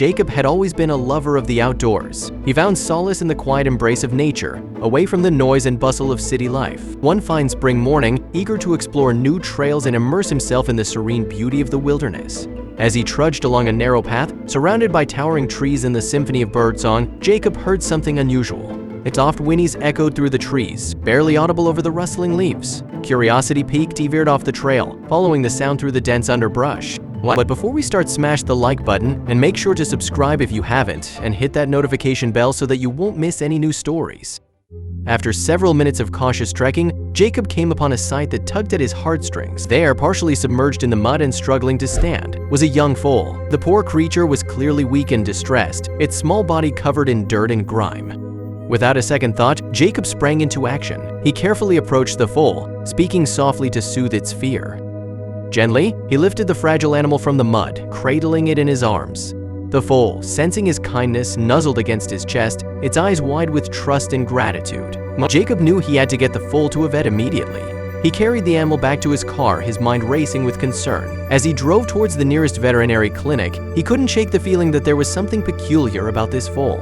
Jacob had always been a lover of the outdoors. He found solace in the quiet embrace of nature, away from the noise and bustle of city life. One fine spring morning, eager to explore new trails and immerse himself in the serene beauty of the wilderness. As he trudged along a narrow path, surrounded by towering trees and the symphony of birdsong, Jacob heard something unusual. Its soft whinnies echoed through the trees, barely audible over the rustling leaves. Curiosity piqued, he veered off the trail, following the sound through the dense underbrush. But before we start, smash the like button and make sure to subscribe if you haven't, and hit that notification bell so that you won't miss any new stories. After several minutes of cautious trekking, Jacob came upon a sight that tugged at his heartstrings. There, partially submerged in the mud and struggling to stand, was a young foal. The poor creature was clearly weak and distressed, its small body covered in dirt and grime. Without a second thought, Jacob sprang into action. He carefully approached the foal, speaking softly to soothe its fear. Gently, he lifted the fragile animal from the mud, cradling it in his arms. The foal, sensing his kindness, nuzzled against his chest, its eyes wide with trust and gratitude. Jacob knew he had to get the foal to a vet immediately. He carried the animal back to his car, his mind racing with concern. As he drove towards the nearest veterinary clinic, he couldn't shake the feeling that there was something peculiar about this foal.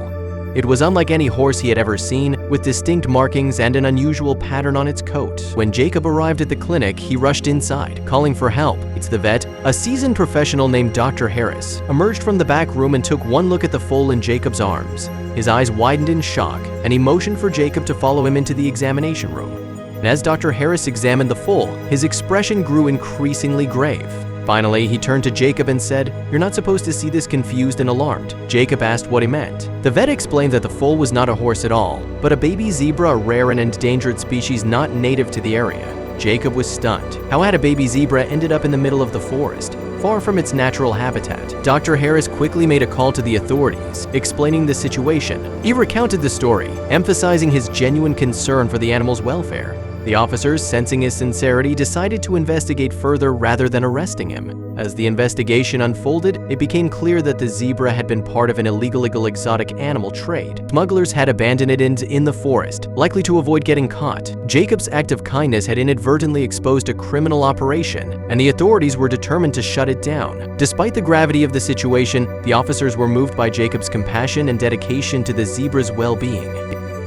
It was unlike any horse he had ever seen, with distinct markings and an unusual pattern on its coat. When Jacob arrived at the clinic, he rushed inside, calling for help. It's the vet, a seasoned professional named Dr. Harris, emerged from the back room and took one look at the foal in Jacob's arms. His eyes widened in shock, and he motioned for Jacob to follow him into the examination room. And as Dr. Harris examined the foal, his expression grew increasingly grave. Finally, he turned to Jacob and said, "You're not supposed to see this confused and alarmed." Jacob asked what he meant. The vet explained that the foal was not a horse at all, but a baby zebra, a rare and endangered species not native to the area. Jacob was stunned. How had a baby zebra ended up in the middle of the forest, far from its natural habitat? Dr. Harris quickly made a call to the authorities, explaining the situation. He recounted the story, emphasizing his genuine concern for the animal's welfare. The officers, sensing his sincerity, decided to investigate further rather than arresting him. As the investigation unfolded, it became clear that the zebra had been part of an illegal exotic animal trade. Smugglers had abandoned it in the forest, likely to avoid getting caught. Jacob's act of kindness had inadvertently exposed a criminal operation, and the authorities were determined to shut it down. Despite the gravity of the situation, the officers were moved by Jacob's compassion and dedication to the zebra's well-being.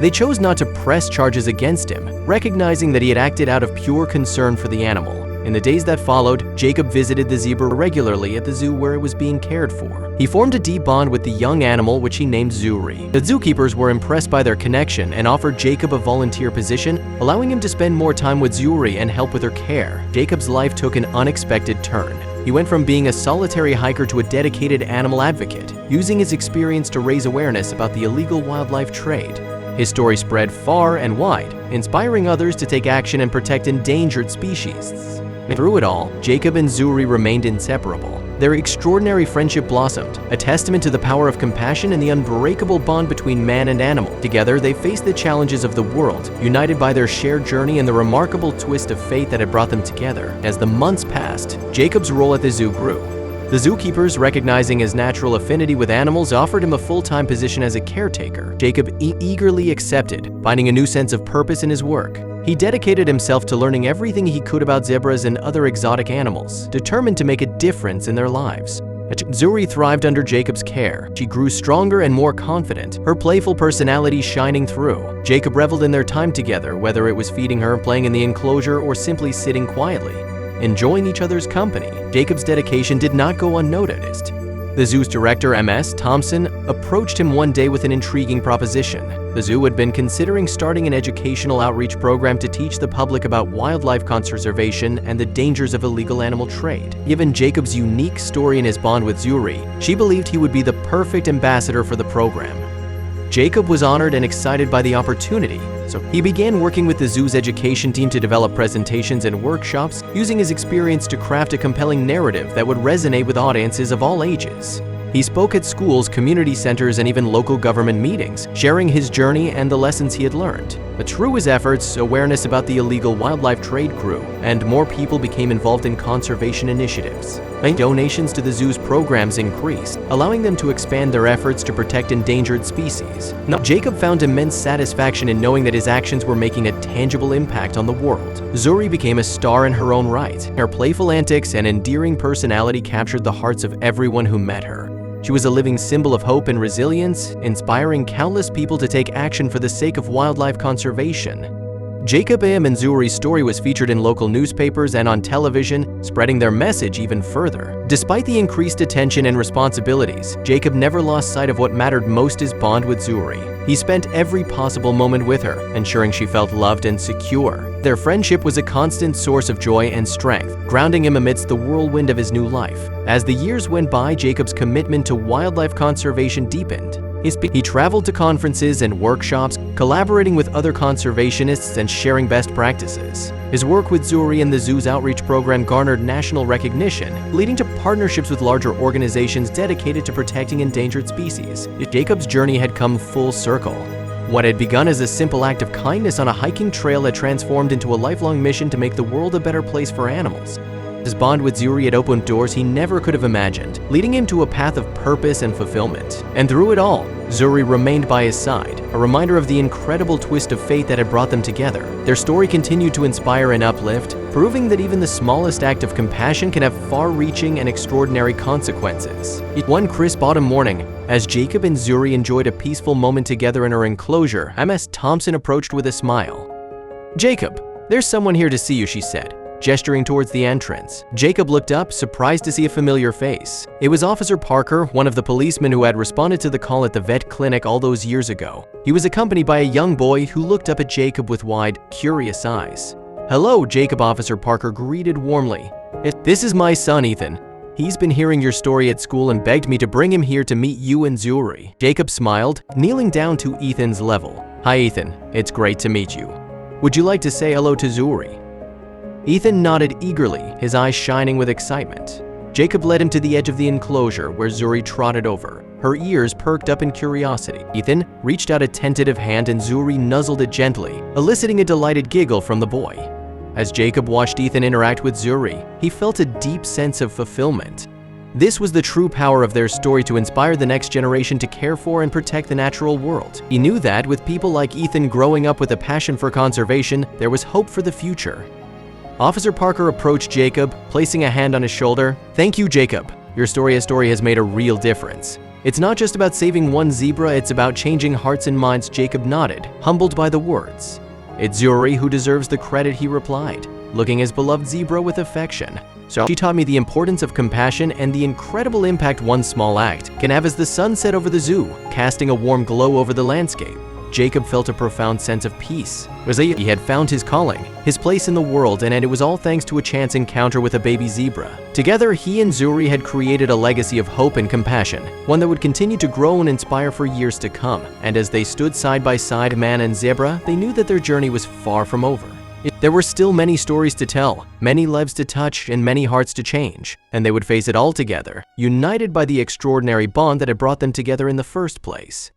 They chose not to press charges against him, recognizing that he had acted out of pure concern for the animal. In the days that followed, Jacob visited the zebra regularly at the zoo where it was being cared for. He formed a deep bond with the young animal, which he named Zuri. The zookeepers were impressed by their connection and offered Jacob a volunteer position, allowing him to spend more time with Zuri and help with her care. Jacob's life took an unexpected turn. He went from being a solitary hiker to a dedicated animal advocate, using his experience to raise awareness about the illegal wildlife trade. His story spread far and wide, inspiring others to take action and protect endangered species. Through it all, Jacob and Zuri remained inseparable. Their extraordinary friendship blossomed, a testament to the power of compassion and the unbreakable bond between man and animal. Together, they faced the challenges of the world, united by their shared journey and the remarkable twist of fate that had brought them together. As the months passed, Jacob's role at the zoo grew. The zookeepers, recognizing his natural affinity with animals, offered him a full-time position as a caretaker. Jacob eagerly accepted, finding a new sense of purpose in his work. He dedicated himself to learning everything he could about zebras and other exotic animals, determined to make a difference in their lives. Zuri thrived under Jacob's care. She grew stronger and more confident, her playful personality shining through. Jacob reveled in their time together, whether it was feeding her, playing in the enclosure, or simply sitting quietly, enjoying each other's company. Jacob's dedication did not go unnoticed. The zoo's director, M.S. Thompson, approached him one day with an intriguing proposition. The zoo had been considering starting an educational outreach program to teach the public about wildlife conservation and the dangers of illegal animal trade. Given Jacob's unique story and his bond with Zuri, she believed he would be the perfect ambassador for the program. Jacob was honored and excited by the opportunity, so he began working with the zoo's education team to develop presentations and workshops, using his experience to craft a compelling narrative that would resonate with audiences of all ages. He spoke at schools, community centers, and even local government meetings, sharing his journey and the lessons he had learned. But through his efforts, awareness about the illegal wildlife trade grew, and more people became involved in conservation initiatives. Donations to the zoo's programs increased, allowing them to expand their efforts to protect endangered species. Now, Jacob found immense satisfaction in knowing that his actions were making a tangible impact on the world. Zuri became a star in her own right. Her playful antics and endearing personality captured the hearts of everyone who met her. She was a living symbol of hope and resilience, inspiring countless people to take action for the sake of wildlife conservation. Jacob and Zuri's story was featured in local newspapers and on television, spreading their message even further. Despite the increased attention and responsibilities, Jacob never lost sight of what mattered most: his bond with Zuri. He spent every possible moment with her, ensuring she felt loved and secure. Their friendship was a constant source of joy and strength, grounding him amidst the whirlwind of his new life. As the years went by, Jacob's commitment to wildlife conservation deepened. He traveled to conferences and workshops, collaborating with other conservationists and sharing best practices. His work with Zuri and the zoo's outreach program garnered national recognition, leading to partnerships with larger organizations dedicated to protecting endangered species. Jacob's journey had come full circle. What had begun as a simple act of kindness on a hiking trail had transformed into a lifelong mission to make the world a better place for animals. His bond with Zuri had opened doors he never could have imagined, leading him to a path of purpose and fulfillment. And through it all, Zuri remained by his side, a reminder of the incredible twist of fate that had brought them together. Their story continued to inspire and uplift, proving that even the smallest act of compassion can have far-reaching and extraordinary consequences. One crisp autumn morning, as Jacob and Zuri enjoyed a peaceful moment together in her enclosure, Ms. Thompson approached with a smile. "Jacob, there's someone here to see you," she said, gesturing towards the entrance. Jacob looked up, surprised to see a familiar face. It was Officer Parker, one of the policemen who had responded to the call at the vet clinic all those years ago. He was accompanied by a young boy who looked up at Jacob with wide, curious eyes. "Hello, Jacob," Officer Parker greeted warmly. "This is my son, Ethan. He's been hearing your story at school and begged me to bring him here to meet you and Zuri." Jacob smiled, kneeling down to Ethan's level. "Hi, Ethan. It's great to meet you. Would you like to say hello to Zuri?" Ethan nodded eagerly, his eyes shining with excitement. Jacob led him to the edge of the enclosure where Zuri trotted over, her ears perked up in curiosity. Ethan reached out a tentative hand and Zuri nuzzled it gently, eliciting a delighted giggle from the boy. As Jacob watched Ethan interact with Zuri, he felt a deep sense of fulfillment. This was the true power of their story to inspire the next generation to care for and protect the natural world. He knew that with people like Ethan growing up with a passion for conservation, there was hope for the future. Officer Parker approached Jacob, placing a hand on his shoulder. "Thank you, Jacob. Your story has made a real difference. It's not just about saving one zebra, it's about changing hearts and minds." Jacob nodded, humbled by the words. "It's Zuri who deserves the credit," he replied, looking his beloved zebra with affection. "She taught me the importance of compassion and the incredible impact one small act can have as the sun set over the zoo, casting a warm glow over the landscape." Jacob felt a profound sense of peace. He had found his calling, his place in the world, and it was all thanks to a chance encounter with a baby zebra. Together, he and Zuri had created a legacy of hope and compassion, one that would continue to grow and inspire for years to come. And as they stood side by side, man and zebra, they knew that their journey was far from over. There were still many stories to tell, many lives to touch, and many hearts to change, and they would face it all together, united by the extraordinary bond that had brought them together in the first place.